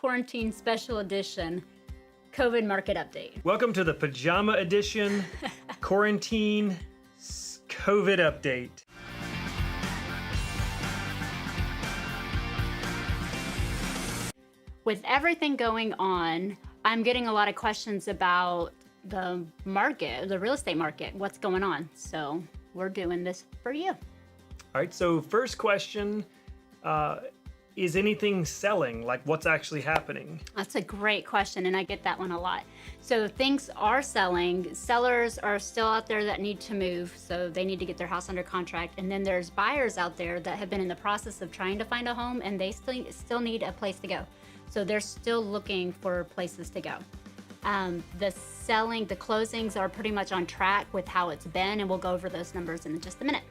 Quarantine Special Edition COVID Market Update. Welcome to the Pajama Edition Quarantine COVID Update. With everything going on, I'm getting a lot of questions about the market, the real estate market, what's going on. So we're doing this for you. All right, so first question, is anything selling? Like, what's actually happening? That's a great question, and I get that one a lot. So things are selling. Sellers are still out there that need to move, so they need to get their house under contract. And then there's buyers out there that have been in the process of trying to find a home, and they still need a place to go. So they're still looking for places to go. The closings are pretty much on track with how it's been, and we'll go over those numbers in just a minute.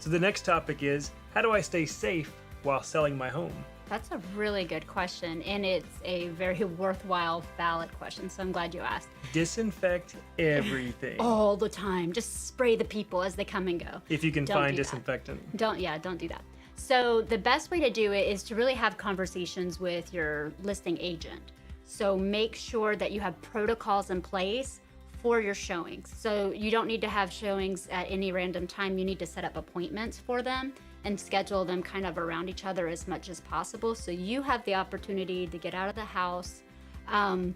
So the next topic is, how do I stay safe while selling my home? That's a really good question, and it's a very worthwhile, valid question, so I'm glad you asked. Disinfect everything. All the time. Just spray the people as they come and go. If you can find disinfectant. Don't do that. So the best way to do it is to really have conversations with your listing agent. So make sure that you have protocols in place for your showings. So you don't need to have showings at any random time. You need to set up appointments for them and schedule them kind of around each other as much as possible. So you have the opportunity to get out of the house. And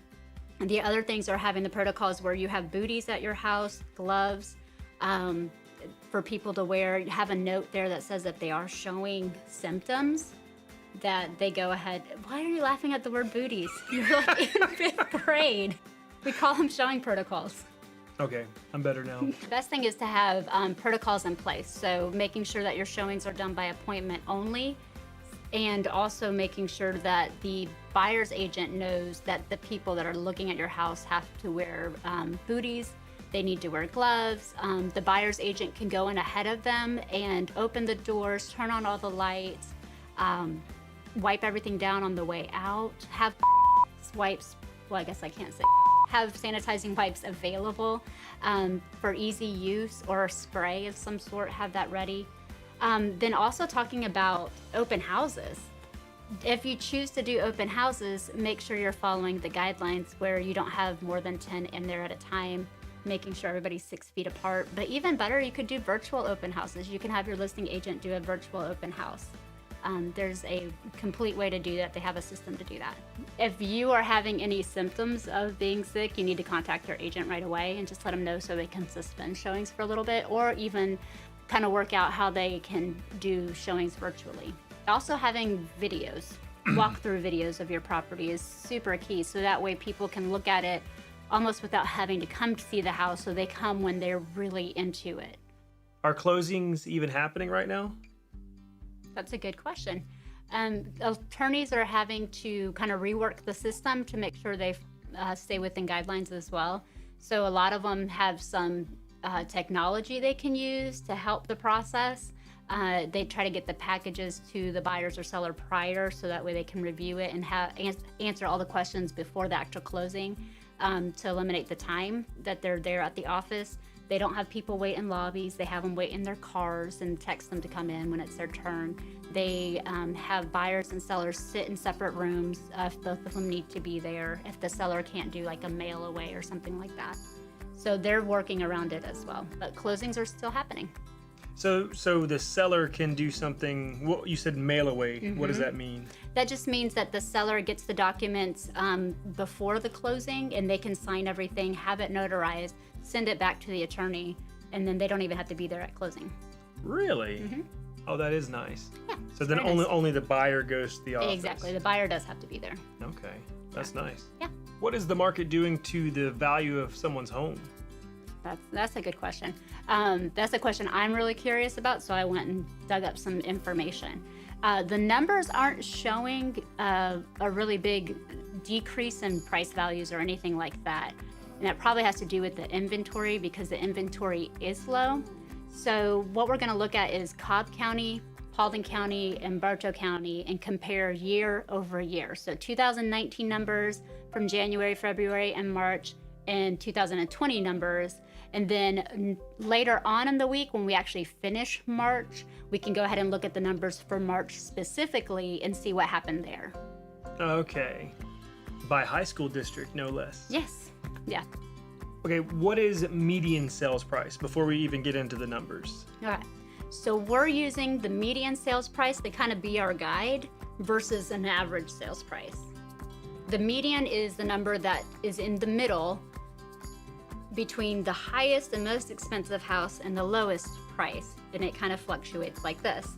the other things are having the protocols where you have booties at your house, gloves, for people to wear. You have a note there that says that they are showing symptoms, that they go ahead. Why are you laughing at the word booties? You're like in 5th grade. We call them showing protocols. Okay, I'm better now. The best thing is to have protocols in place. So making sure that your showings are done by appointment only, and also making sure that the buyer's agent knows that the people that are looking at your house have to wear booties. They need to wear gloves. The buyer's agent can go in ahead of them and open the doors, turn on all the lights, wipe everything down on the way out, have wipes, well, I guess I can't say, have sanitizing wipes available for easy use, or a spray of some sort, have that ready. Then also talking about open houses. If you choose to do open houses, make sure you're following the guidelines where you don't have more than 10 in there at a time, making sure everybody's 6 feet apart. But even better, you could do virtual open houses. You can have your listing agent do a virtual open house. There's a complete way to do that. They have a system to do that. If you are having any symptoms of being sick, you need to contact your agent right away and just let them know so they can suspend showings for a little bit, or even kind of work out how they can do showings virtually. Also, having videos, walkthrough videos of your property is super key. So that way people can look at it almost without having to come to see the house, so they come when they're really into it. Are closings even happening right now? That's a good question. Attorneys are having to kind of rework the system to make sure they stay within guidelines as well. So a lot of them have some technology they can use to help the process. They try to get the packages to the buyers or seller prior, so that way they can review it and answer all the questions before the actual closing, to eliminate the time that they're there at the office. They don't have people wait in lobbies. They have them wait in their cars and text them to come in when it's their turn. They have buyers and sellers sit in separate rooms if both of them need to be there, if the seller can't do like a mail away or something like that. So they're working around it as well, but closings are still happening. So the seller can do something, well, you said mail away. Mm-hmm. What does that mean? That just means that the seller gets the documents before the closing, and they can sign everything, have it notarized, send it back to the attorney, and then they don't even have to be there at closing. Really? Mm-hmm. Oh, that is nice. Yeah. So then only the buyer goes to the office. Exactly. The buyer does have to be there. Okay. That's nice. Yeah. What is the market doing to the value of someone's home? That's a good question. That's a question I'm really curious about, so I went and dug up some information. The numbers aren't showing a really big decrease in price values or anything like that. And that probably has to do with the inventory, because the inventory is low. So what we're gonna look at is Cobb County, Paulding County, and Bartow County, and compare year over year. So 2019 numbers from January, February, and March, and 2020 numbers. And then later on in the week, when we actually finish March, we can go ahead and look at the numbers for March specifically and see what happened there. Okay. by high school district, no less. Yes. Yeah. Okay, what is median sales price before we even get into the numbers? All right. So we're using the median sales price to kind of be our guide versus an average sales price. The median is the number that is in the middle between the highest and most expensive house and the lowest price, and it kind of fluctuates like this.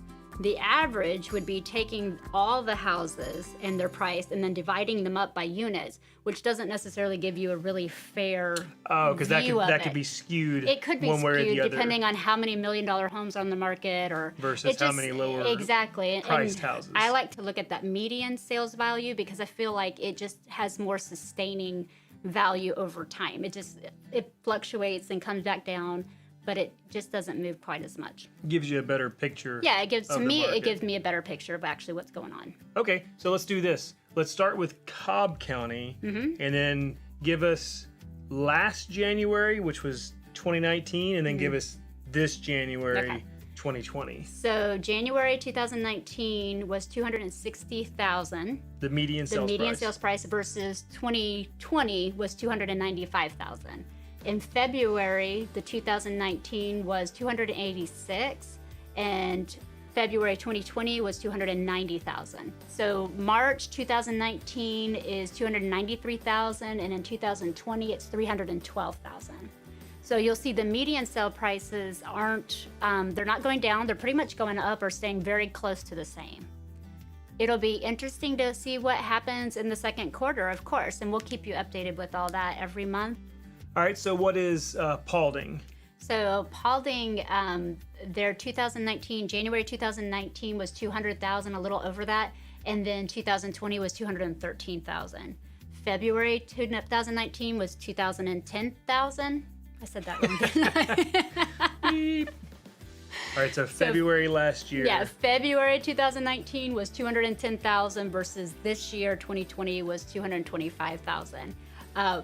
The average would be taking all the houses and their price and then dividing them up by units, which doesn't necessarily give you a really fair because that view of could it. be skewed. It could be one way or the skewed other depending on how many $1 million homes are on the market, or versus how many lower exactly priced and houses. I like to look at that median sales value because I feel like it just has more sustaining value over time. It fluctuates and comes back down, but it just doesn't move quite as much. Gives you a better picture. Yeah, it gives of to the me market. it gives me a better picture of actually what's going on. Okay, so let's do this. Let's start with Cobb County, and then give us last January, which was 2019, and then give us this January, Okay. 2020. So January 2019 was $260,000. The median The sales median price. sales price versus 2020 was $295,000. In February, the 2019 was $286,000, and February 2020 was $290,000. So March 2019 is $293,000, and in 2020 it's $312,000. So you'll see the median sale prices aren't, they're not going down, they're pretty much going up or staying very close to the same. It'll be interesting to see what happens in the second quarter, of course, and we'll keep you updated with all that every month. All right, so what is Paulding? So Paulding, their 2019, January 2019 was $200,000, a little over that, and then 2020 was $213,000. February 2019 was $210,000. I said that wrong, didn't I? Beep. All right, so February last year. Yeah, February 2019 was $210,000 versus this year, 2020, was $225,000.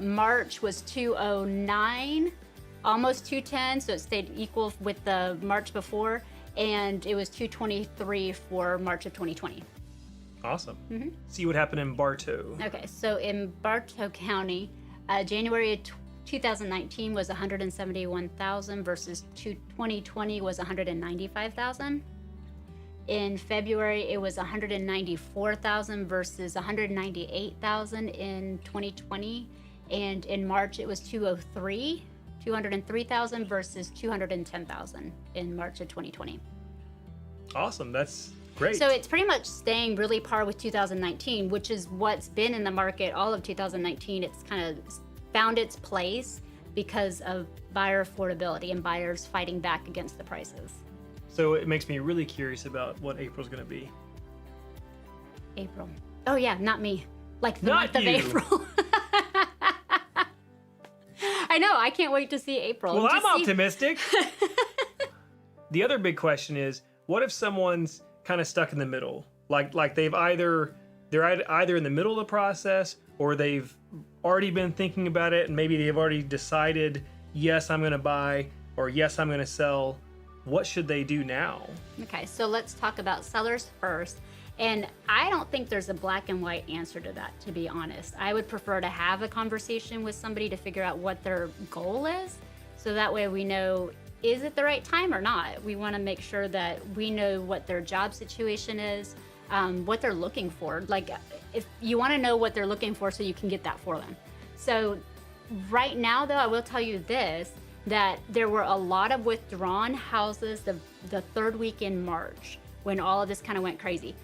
March was $209,000, almost $210,000, so it stayed equal with the March before, and it was $223,000 for March of 2020. Awesome. See what happened in Bartow. Okay, so in Bartow County, January 2019 was $171,000 versus 2020 was $195,000. In February, it was $194,000 versus $198,000 in 2020. And in March, it was $203,000 versus $210,000 in March of 2020. Awesome. That's great. So it's pretty much staying really par with 2019, which is what's been in the market all of 2019. It's kind of found its place because of buyer affordability and buyers fighting back against the prices. So it makes me really curious about what April's going to be. April. Oh yeah, not me. Like the Not month of you. April. I know. I can't wait to see April. Well, To I'm see- optimistic. The other big question is, what if someone's kind of stuck in the middle? Like they're either in the middle of the process, or they've already been thinking about it and maybe they've already decided, yes, I'm going to buy, or yes, I'm going to sell. What should they do now? Okay, so let's talk about sellers first. And I don't think there's a black and white answer to that, to be honest. I would prefer to have a conversation with somebody to figure out what their goal is. So that way we know, is it the right time or not? We want to make sure that we know what their job situation is, what they're looking for. Like, if you want to know what they're looking for so you can get that for them. So right now, though, I will tell you this, that there were a lot of withdrawn houses the third week in March when all of this kind of went crazy.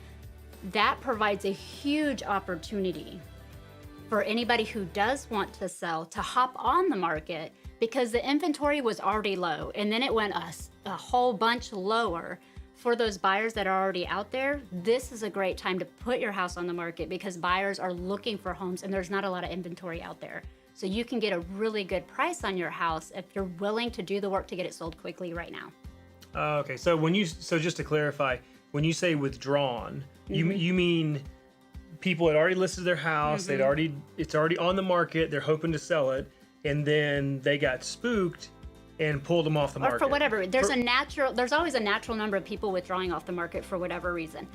That provides a huge opportunity for anybody who does want to sell to hop on the market, because the inventory was already low and then it went a whole bunch lower. For those buyers that are already out there, this is a great time to put your house on the market because buyers are looking for homes and there's not a lot of inventory out there. So you can get a really good price on your house if you're willing to do the work to get it sold quickly right now. Okay, so so just to clarify, when you say withdrawn, you mean people had already listed their house, it's already on the market, they're hoping to sell it, and then they got spooked and pulled them off the market. Or for whatever, there's always a natural number of people withdrawing off the market for whatever reason.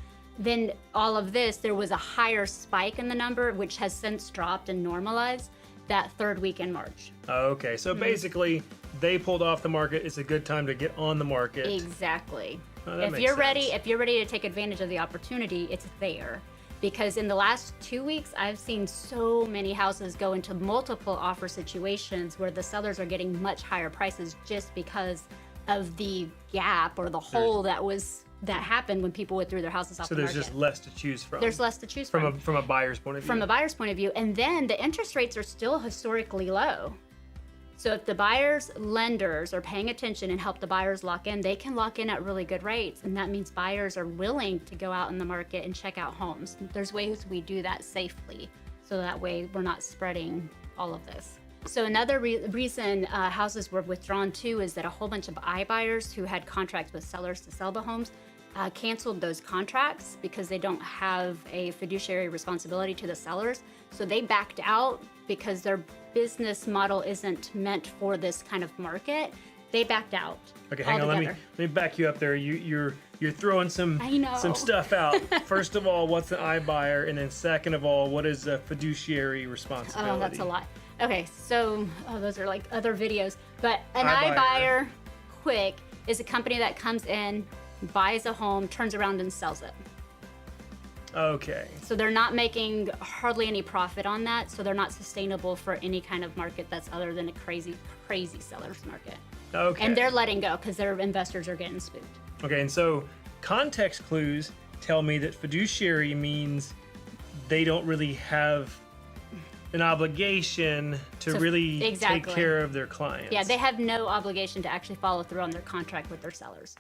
then all of this, there was a higher spike in the number, which has since dropped and normalized that third week in March. Okay, so basically, they pulled off the market. It's a good time to get on the market. Exactly. Oh, that If makes you're sense. ready, if you're ready to take advantage of the opportunity, it's there. Because in the last 2 weeks, I've seen so many houses go into multiple offer situations where the sellers are getting much higher prices just because of the gap or the hole that happened when people withdrew their houses off So the there's market. just less to choose from. There's less to choose from. From a buyer's point of view. From a buyer's point of view. And then the interest rates are still historically low. So if the buyers, lenders are paying attention and help the buyers lock in, they can lock in at really good rates. And that means buyers are willing to go out in the market and check out homes. There's ways we do that safely. So that way we're not spreading all of this. So another reason houses were withdrawn too is that a whole bunch of iBuyers who had contracts with sellers to sell the homes canceled those contracts because they don't have a fiduciary responsibility to the sellers. So they backed out because their business model isn't meant for this kind of market. They backed out. Okay, hang on. Let me back you up there. You're throwing some I know. some stuff out. First of all, what's an iBuyer, and then second of all, what is a fiduciary responsibility? Oh, that's a lot. Okay, so those are like other videos. But an iBuyer. iBuyer, quick, is a company that comes in, buys a home, turns around and sells it. Okay. So they're not making hardly any profit on that. So they're not sustainable for any kind of market that's other than a crazy seller's market. Okay. And they're letting go because their investors are getting spooked. Okay, and so context clues tell me that fiduciary means they don't really have an obligation to really take exactly. care of their clients. Yeah, they have no obligation to actually follow through on their contract with their sellers.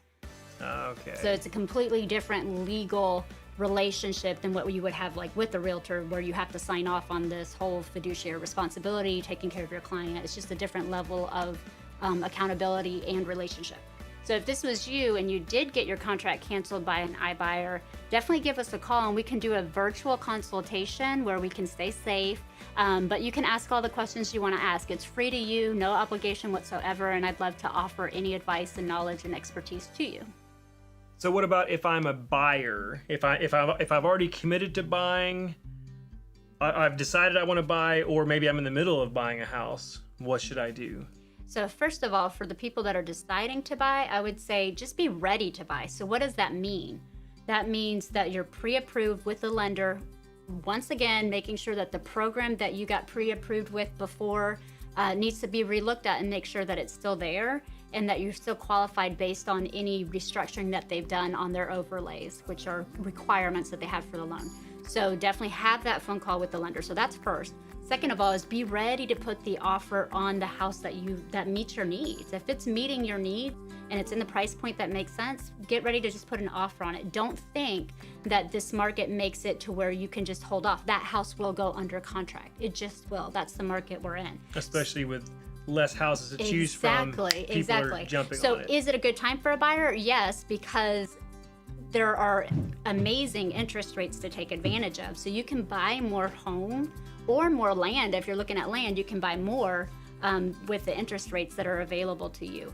Okay. So it's a completely different legal relationship than what you would have like with a realtor, where you have to sign off on this whole fiduciary responsibility, taking care of your client. It's just a different level of accountability and relationship. So if this was you and you did get your contract canceled by an iBuyer, definitely give us a call and we can do a virtual consultation where we can stay safe. But you can ask all the questions you want to ask. It's free to you, no obligation whatsoever, and I'd love to offer any advice and knowledge and expertise to you. So what about if I'm a buyer? If I've already committed to buying, I've decided I want to buy, or maybe I'm in the middle of buying a house, what should I do? So first of all, for the people that are deciding to buy, I would say just be ready to buy. So what does that mean? That means that you're pre-approved with the lender. Once again, making sure that the program that you got pre-approved with before needs to be relooked at and make sure that it's still there and that you're still qualified based on any restructuring that they've done on their overlays, which are requirements that they have for the loan. So definitely have that phone call with the lender. So that's first. Second of all is be ready to put the offer on the house that meets your needs. If it's meeting your needs and it's in the price point that makes sense, get ready to just put an offer on it. Don't think that this market makes it to where you can just hold off. That house will go under contract. It just will. That's the market we're in. Especially with less houses to choose from. People are jumping So on it. is it a good time for a buyer? Yes, because there are amazing interest rates to take advantage of. So you can buy more home or more land. If you're looking at land, you can buy more with the interest rates that are available to you.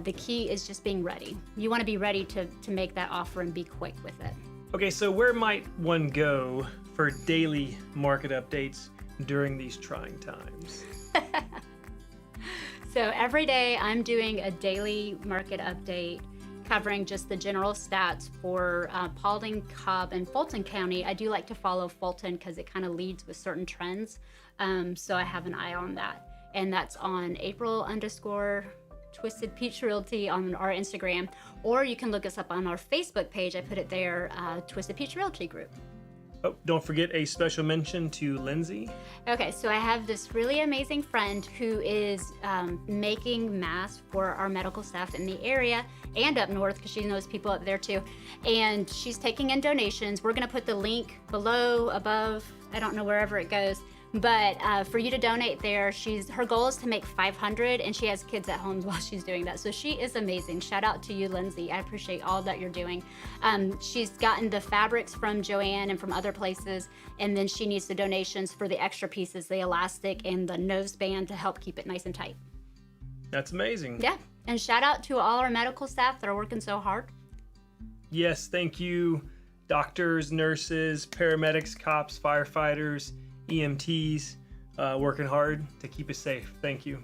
The key is just being ready. You want to be ready to make that offer and be quick with it. Okay, so where might one go for daily market updates during these trying times? So every day I'm doing a daily market update covering just the general stats for Paulding, Cobb, and Fulton County. I do like to follow Fulton because it kind of leads with certain trends. So I have an eye on that. And that's on April_Twisted Peach Realty on our Instagram. Or you can look us up on our Facebook page. I put it there, Twisted Peach Realty Group. Oh, don't forget a special mention to Lindsay. Okay, so I have this really amazing friend who is making masks for our medical staff in the area and up north because she knows people up there too. And she's taking in donations. We're gonna put the link below, above, I don't know, wherever it goes. But for you to donate there, her goal is to make 500, and she has kids at home while she's doing that. So she is amazing. Shout out to you, Lindsay. I appreciate all that you're doing. She's gotten the fabrics from Joanne and from other places, and then she needs the donations for the extra pieces, the elastic and the nose band to help keep it nice and tight. That's amazing. Yeah, and shout out to all our medical staff that are working so hard. Yes, thank you doctors, nurses, paramedics, cops, firefighters, EMTs, working hard to keep us safe. Thank you.